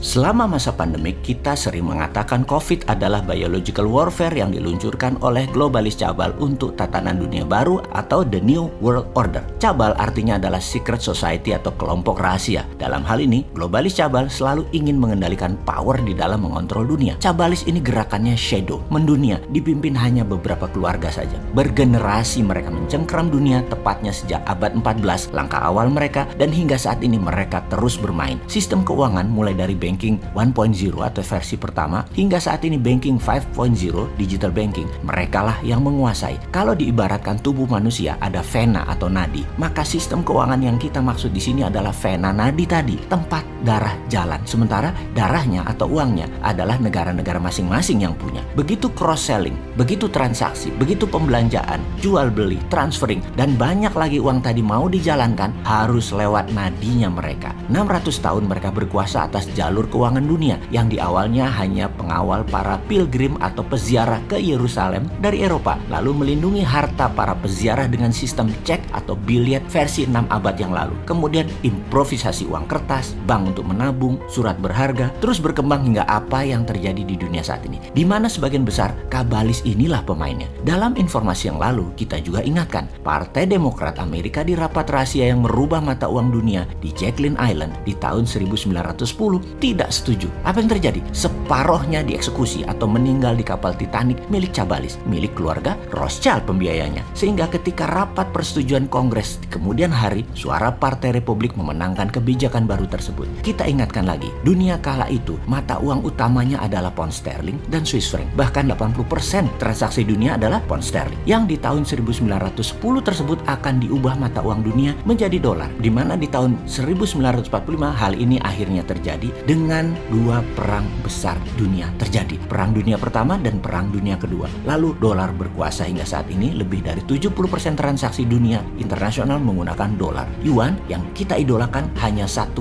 Selama masa pandemik, kita sering mengatakan COVID adalah biological warfare yang diluncurkan oleh globalis cabal untuk tatanan dunia baru atau The New World Order. Cabal artinya adalah secret society atau kelompok rahasia. Dalam hal ini, globalis cabal selalu ingin mengendalikan power di dalam mengontrol dunia. Cabalis ini gerakannya shadow, mendunia, dipimpin hanya beberapa keluarga saja. Bergenerasi mereka mencengkeram dunia tepatnya sejak abad 14, langkah awal mereka, dan hingga saat ini mereka terus bermain. Sistem keuangan mulai dari Banking 1.0 atau versi pertama hingga saat ini Banking 5.0 digital banking, merekalah yang menguasai. Kalau diibaratkan tubuh manusia ada vena atau nadi, maka sistem keuangan yang kita maksud di sini adalah vena nadi tadi, tempat darah jalan. Sementara darahnya atau uangnya adalah negara-negara masing-masing yang punya. Begitu cross selling, begitu transaksi, begitu pembelanjaan, jual beli, transferring, dan banyak lagi uang tadi mau dijalankan harus lewat nadinya mereka. 600 tahun mereka berkuasa atas jalur keuangan dunia yang di awalnya hanya pengawal para pilgrim atau peziarah ke Yerusalem dari Eropa, lalu melindungi harta para peziarah dengan sistem cek atau biliet versi 6 abad yang lalu. Kemudian improvisasi uang kertas, bank untuk menabung, surat berharga, terus berkembang hingga apa yang terjadi di dunia saat ini, di mana sebagian besar kabalis inilah pemainnya. Dalam informasi yang lalu, kita juga ingatkan, Partai Demokrat Amerika di rapat rahasia yang merubah mata uang dunia di Jacqueline Island di tahun 1910 tidak setuju. Apa yang terjadi? Separohnya dieksekusi atau meninggal di kapal Titanic milik cabalis, milik keluarga Rothschild pembiayanya. Sehingga ketika rapat persetujuan Kongres di kemudian hari, suara Partai Republik memenangkan kebijakan baru tersebut. Kita ingatkan lagi, dunia kala itu mata uang utamanya adalah pound sterling dan Swiss franc. Bahkan 80% transaksi dunia adalah pound sterling. Yang di tahun 1910 tersebut akan diubah mata uang dunia menjadi dolar, di mana di tahun 1945 hal ini akhirnya terjadi dengan dua perang besar dunia terjadi. Perang Dunia Pertama dan Perang Dunia Kedua. Lalu dolar berkuasa hingga saat ini, lebih dari 70% transaksi dunia internasional menggunakan dolar. Yuan yang kita idolakan hanya 1,6%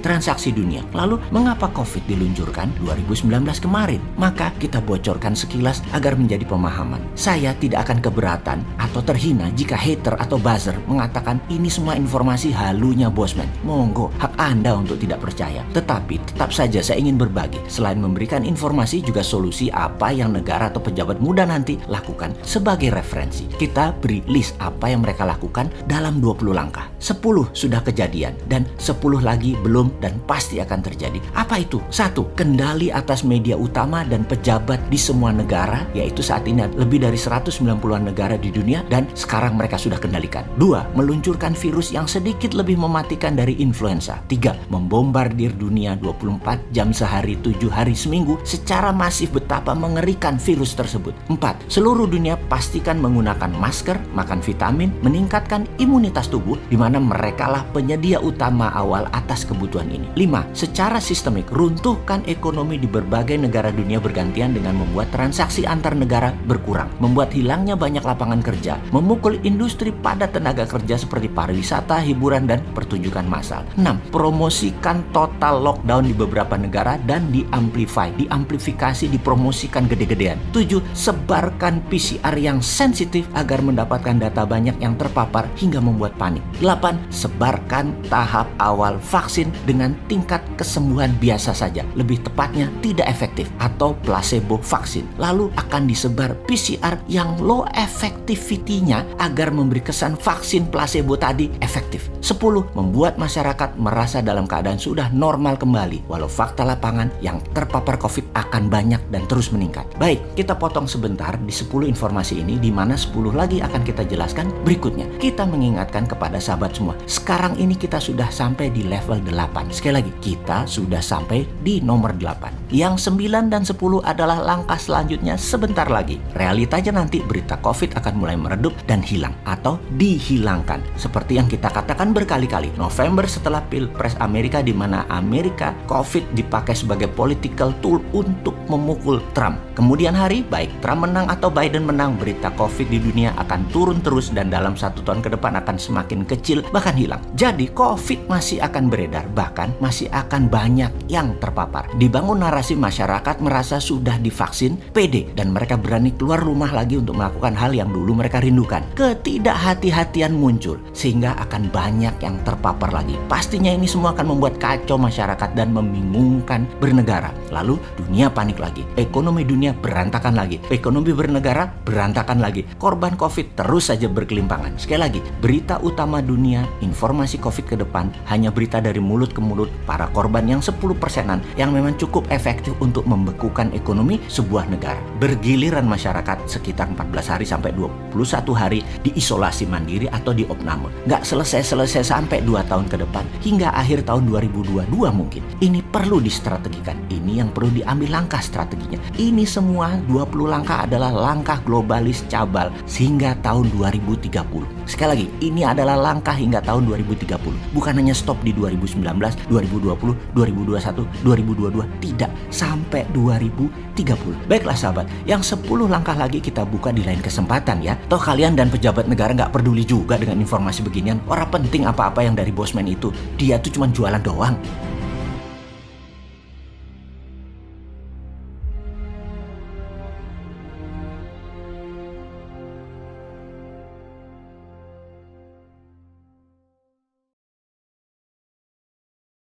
transaksi dunia. Lalu mengapa COVID diluncurkan 2019 kemarin? Maka kita bocorkan sekilas agar menjadi pemahaman. Saya tidak akan keberatan atau terhina jika hater atau buzzer mengatakan ini semua informasi halunya Bosman. Monggo, hak Anda untuk tidak percaya. Tetapi tetap saja saya ingin berbagi. Selain memberikan informasi, juga solusi apa yang negara atau pejabat muda nanti lakukan sebagai referensi. Kita beri list apa yang mereka lakukan dalam 20 langkah. 10 sudah kejadian dan 10 lagi belum dan pasti akan terjadi. Apa itu? 1. Kendali atas media utama dan pejabat di semua negara, yaitu saat ini lebih dari 190-an negara di dunia dan sekarang mereka sudah kendalikan. 2. Meluncurkan virus yang sedikit lebih mematikan dari influenza. 3. Membombardir dunia 24 jam sehari, 7 hari seminggu secara masif betapa mengerikan virus tersebut. 4. Seluruh dunia pastikan menggunakan masker, makan vitamin, meningkatkan imunitas tubuh, di mana merekalah penyedia utama awal atas kebutuhan ini. 5. Secara sistemik runtuhkan ekonomi di berbagai negara dunia bergantian dengan membuat transaksi antar negara berkurang, membuat hilangnya banyak lapangan kerja, memukul industri padat tenaga kerja seperti pariwisata, hiburan, dan pertunjukan massal. 6. Promosikan total lockdown di beberapa negara dan diamplifikasi, dipromosikan gede-gedean. 7. Sebarkan PCR yang sensitif agar mendapatkan data banyak yang terpapar hingga membuat panik. 8. Sebarkan tahap awal vaksin dengan tingkat kesembuhan biasa saja, lebih tepatnya tidak efektif atau placebo vaksin. Lalu akan disebar PCR yang low effectivity-nya agar memberi kesan vaksin placebo tadi efektif. 10. Membuat masyarakat merasa dalam keadaan sudah normal kembali, walau fakta lapangan yang terpapar COVID akan banyak dan terus meningkat. Baik, kita potong sebentar di 10 informasi ini, di mana 10 lagi akan kita jelaskan berikutnya. Kita mengingatkan kepada sahabat semua, sekarang ini kita sudah sampai di level 8. Sekali lagi, kita sudah sampai di nomor 8. Yang 9 dan 10 adalah langkah selanjutnya sebentar lagi. Realitanya nanti berita COVID akan mulai meredup dan hilang atau dihilangkan. Seperti yang kita katakan berkali-kali, November setelah Pilpres Amerika, di mana Amerika COVID dipakai sebagai political tool untuk memukul Donald Trump. Kemudian hari, baik Trump menang atau Biden menang, berita COVID di dunia akan turun terus dan dalam 1 tahun ke depan akan semakin kecil, bahkan hilang. Jadi COVID masih akan beredar, bahkan masih akan banyak yang terpapar. Dibangun narasi masyarakat merasa sudah divaksin, pede, dan mereka berani keluar rumah lagi untuk melakukan hal yang dulu mereka rindukan. Ketidakhati-hatian muncul, sehingga akan banyak yang terpapar lagi. Pastinya ini semua akan membuat kacau masyarakat dan membingungkan bernegara. Lalu dunia panik lagi, ekonomi dunia berantakan lagi, ekonomi bernegara berantakan lagi. Korban COVID terus saja berkelimpangan. Sekali lagi, berita utama dunia, informasi COVID ke depan hanya berita dari mulut ke mulut para korban yang 10%-an yang memang cukup efektif untuk membekukan ekonomi sebuah negara. Bergiliran masyarakat sekitar 14 hari sampai 21 hari diisolasi mandiri atau di opname. Nggak selesai-selesai sampai 2 tahun ke depan, hingga akhir tahun 2022 mungkin. Ini perlu distrategikan. Ini yang perlu diambil langkah strateginya. Ini semua 20 langkah adalah langkah globalis cabal sehingga tahun 2030. Sekali lagi, ini adalah langkah hingga tahun 2030. Bukan hanya stop di 2019, 2020, 2021, 2022. Tidak, sampai 2030. Baiklah sahabat, yang 10 langkah lagi kita buka di lain kesempatan ya. Toh kalian dan pejabat negara nggak peduli juga dengan informasi beginian. Orang penting apa-apa yang dari bosman itu. Dia tuh cuma jualan doang.